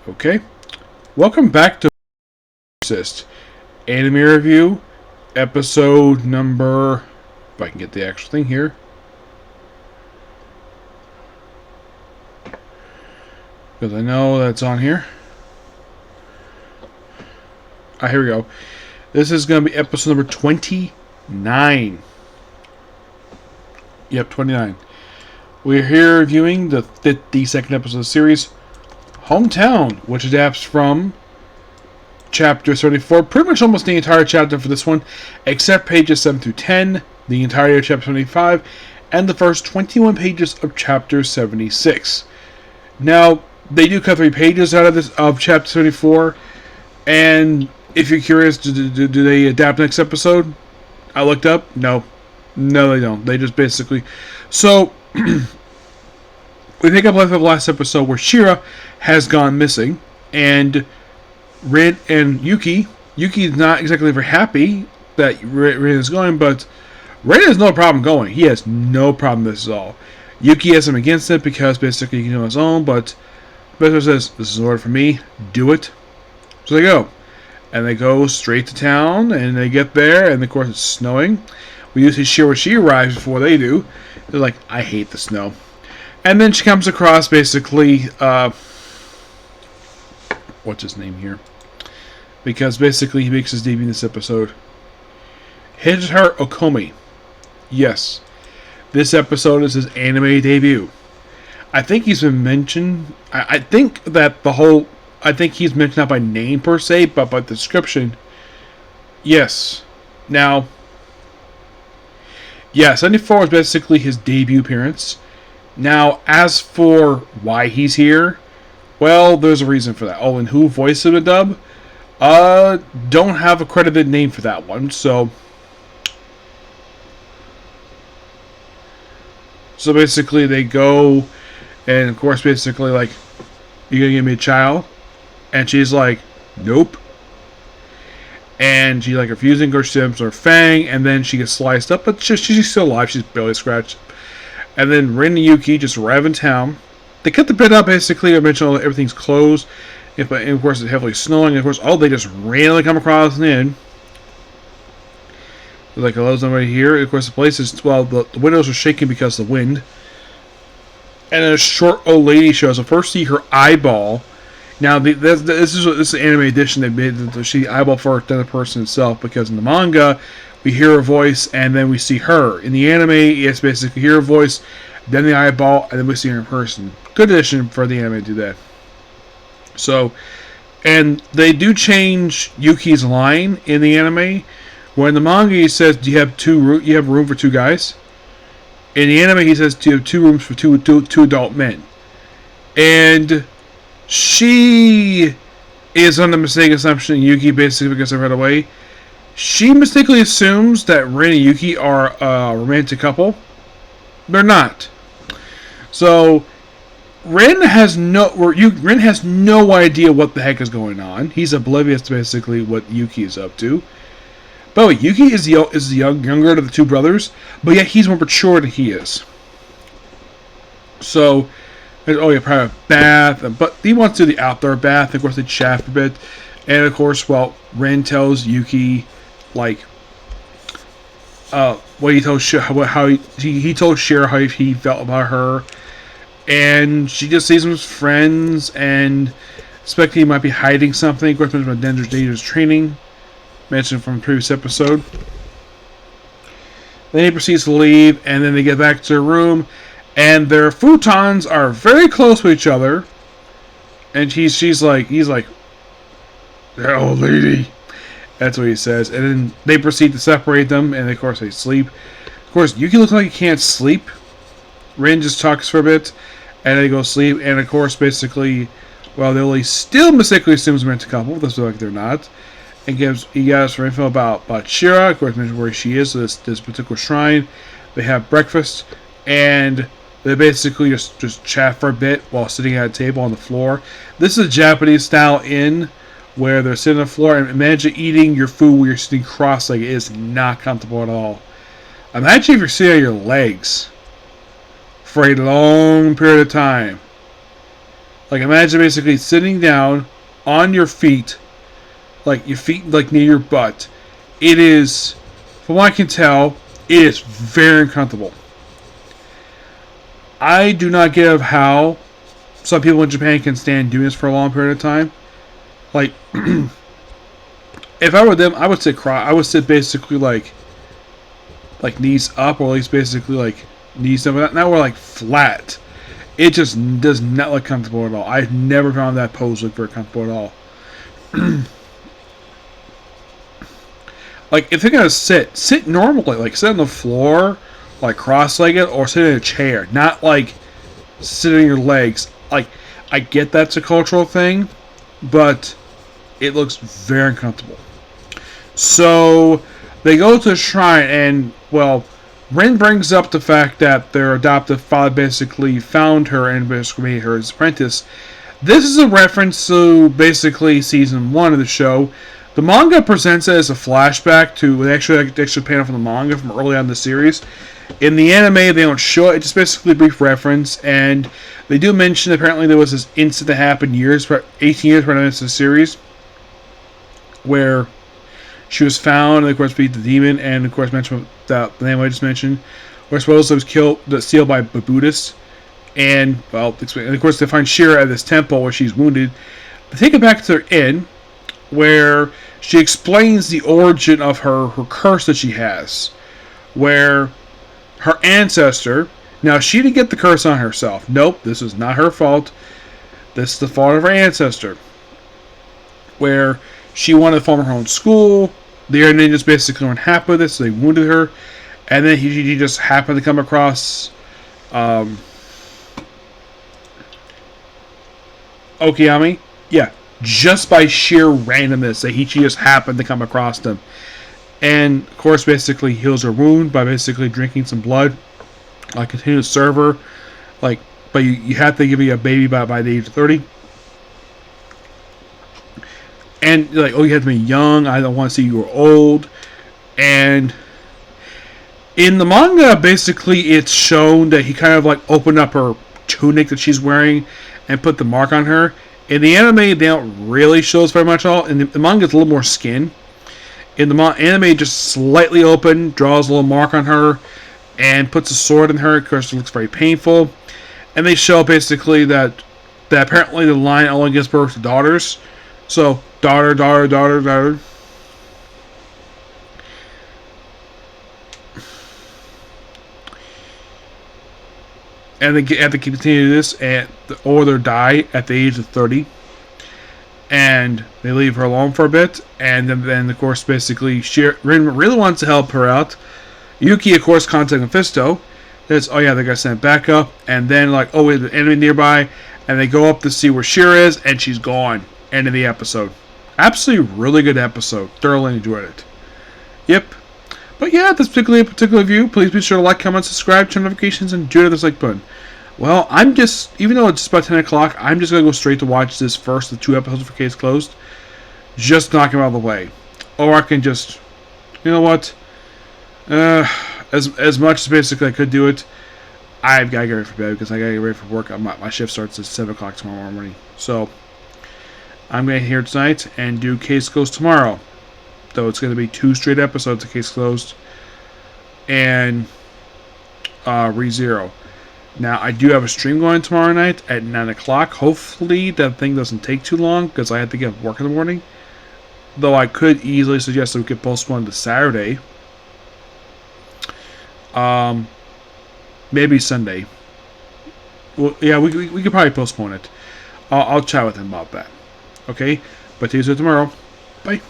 Okay, welcome back to Exorcist Anime Review, episode number, if I can get the actual thing here, because I know that's on here. Here we go. This is going to be episode number 29. Yep, 29. We're here reviewing the 52nd episode of the series, Hometown, which adapts from chapter 34, pretty much almost the entire chapter for this one, except pages 7 through 10, the entirety of chapter 75, and the first 21 pages of chapter 76. Now, they do cut 3 pages out of chapter 34, and if you're curious, do they adapt next episode? I looked up. No, they don't. They just basically... So, we pick up life of the last episode where Shira has gone missing, and Rin and Yuki is not exactly very happy that Rin is going, but Rin has no problem going. He has no problem with this at all. Yuki has him against it because basically he can do it on his own, but Bester says, "This is an order for me, do it." So they go. And they go straight to town, and they get there, and of course it's snowing. We do see Shira when she arrives before they do. They're like, "I hate the snow." And then she comes across basically, what's his name here? Because basically he makes his debut in this episode. Hidehara Okomi. Yes. This episode is his anime debut. I think he's been mentioned. I think that I think he's mentioned not by name per se, but by description. Yes. Now, yeah, 74 is basically his debut appearance. Now, as for why he's here, well, there's a reason for that. Oh, and who voiced the dub? Don't have a credited name for that one, so basically they go, and of course basically like, "You gonna give me a child?" And she's like, "Nope." And she like refusing, her stabs her fang, and then she gets sliced up, but she's still alive, she's barely scratched. And then Rin and Yuki just arrive in town. They cut the bit out basically, I mentioned everything's closed. And of course it's heavily snowing, and of course, they just randomly come across an inn. They're like, "Hello, somebody here?" And of course the place is, well, the windows are shaking because of the wind. And then a short old lady shows up. First see her eyeball. Now this is an anime edition they made to see the eyeball first, then the person itself, because in the manga we hear her voice and then we see her. In the anime it's basically hear her voice, then the eyeball, and then we see her in person. Good addition for the anime to do that. So, and they do change Yuki's line in the anime. Where in the manga he says, "Do you have room for 2 guys?" In the anime he says, "Do you have 2 rooms for two adult men?" And she is on the mistaken assumption Yuki, basically because I read away. She mistakenly assumes that Rin and Yuki are a romantic couple. They're not. So Rin has no idea what the heck is going on. He's oblivious to basically what Yuki is up to. By the way, Yuki is the younger of the 2 brothers, but yet he's more mature than he is. So, private bath, but he wants to do the outdoor bath. Of course, they chaff a bit, and of course, Rin tells Yuki, like, what he told he told Shira how he felt about her, and she just sees him as friends and expecting he might be hiding something. Of course, about dangerous training mentioned from the previous episode. Then he proceeds to leave, and then they get back to their room, and their futons are very close to each other. And he's like, "The old lady." That's what he says. And then they proceed to separate them, and of course they sleep. Of course, Yuki looks like he can't sleep. Rin just talks for a bit, and they go sleep. And of course, basically, Lily still mistakenly assumes they're a couple. That's like they're not. And he gives her info about Shira. Of course, mentions where she is. So this particular shrine. They have breakfast, and they basically just chat for a bit while sitting at a table on the floor. This is a Japanese style inn where they're sitting on the floor, and imagine eating your food where you're sitting cross-legged. It is not comfortable at all. Imagine if you're sitting on your legs for a long period of time. Like, imagine basically sitting down on your feet, like your feet like near your butt. It is, from what I can tell, it is very uncomfortable. I do not get how some people in Japan can stand doing this for a long period of time. Like, if I were them, I would sit I would sit basically like knees up, or at least basically like knees up. Now we're like flat. It just does not look comfortable at all. I've never found that pose look very comfortable at all. Like, if you're gonna sit normally. Like, sit on the floor, like cross-legged, or sit in a chair. Not like sit on your legs. Like, I get that's a cultural thing, but it looks very uncomfortable. So they go to the shrine, and well, Rin brings up the fact that their adoptive father basically found her and basically made her his apprentice. This is a reference to basically season 1 of the show. The manga presents it as a flashback to an extra panel from the manga from early on in the series. In the anime, they don't show it. It's just basically a brief reference, and they do mention apparently there was this incident that happened 18 years prior to the series, where she was found, and of course beat the demon, and of course mentioned that the name I just mentioned, where supposedly was sealed by Buddhists, and well, and of course they find Shira at this temple where she's wounded. They take it back to their inn, where she explains the origin of her curse that she has, where her ancestor, now she didn't get the curse on herself. Nope, this is not her fault. This is the fault of her ancestor, where she wanted to form her own school. The Air Ninjas basically weren't happy with this, so they wounded her. And then he just happened to come across Okayami. Yeah, just by sheer randomness, that he just happened to come across them. And, of course, basically heals her wound by basically drinking some blood. Continue to serve her. But you have to give me a baby by the age of 30. And you're like, oh, you have to be young. I don't want to see you old. And in the manga, basically, it's shown that he kind of opened up her tunic that she's wearing and put the mark on her. In the anime, they don't really show us very much at all. In the manga, it's a little more skin. In the anime, just slightly open, draws a little mark on her, and puts a sword in her. Of course, it looks very painful. And they show basically that apparently the line only gives birth to daughters. So, daughter. And they have to continue this, or they die at the age of 30. And they leave her alone for a bit. And then of course, basically, Rin really wants to help her out. Yuki, of course, contacts Mephisto. Says, oh yeah, they got sent back up. And then, oh, we have an enemy nearby. And they go up to see where Shira is, and she's gone. End of the episode. Absolutely really good episode. Thoroughly enjoyed it. Yep. But yeah, this particular review, please be sure to like, comment, subscribe, turn notifications, and do this like button. Well, even though it's about 10 o'clock, I'm just going to go straight to watch this first, the 2 episodes for Case Closed. Just knock them out of the way. Or I can just, you know what? As much as basically I could do it, I've got to get ready for bed because I got to get ready for work. My shift starts at 7 o'clock tomorrow morning. So, I'm going to hear tonight and do Case Closed tomorrow. Though it's going to be 2 straight episodes of Case Closed and ReZero. Now, I do have a stream going tomorrow night at 9 o'clock. Hopefully, that thing doesn't take too long because I have to get work in the morning. Though I could easily suggest that we could postpone to Saturday. Maybe Sunday. Well, yeah, we could probably postpone it. I'll chat with him about that. Okay? But see you tomorrow. Bye.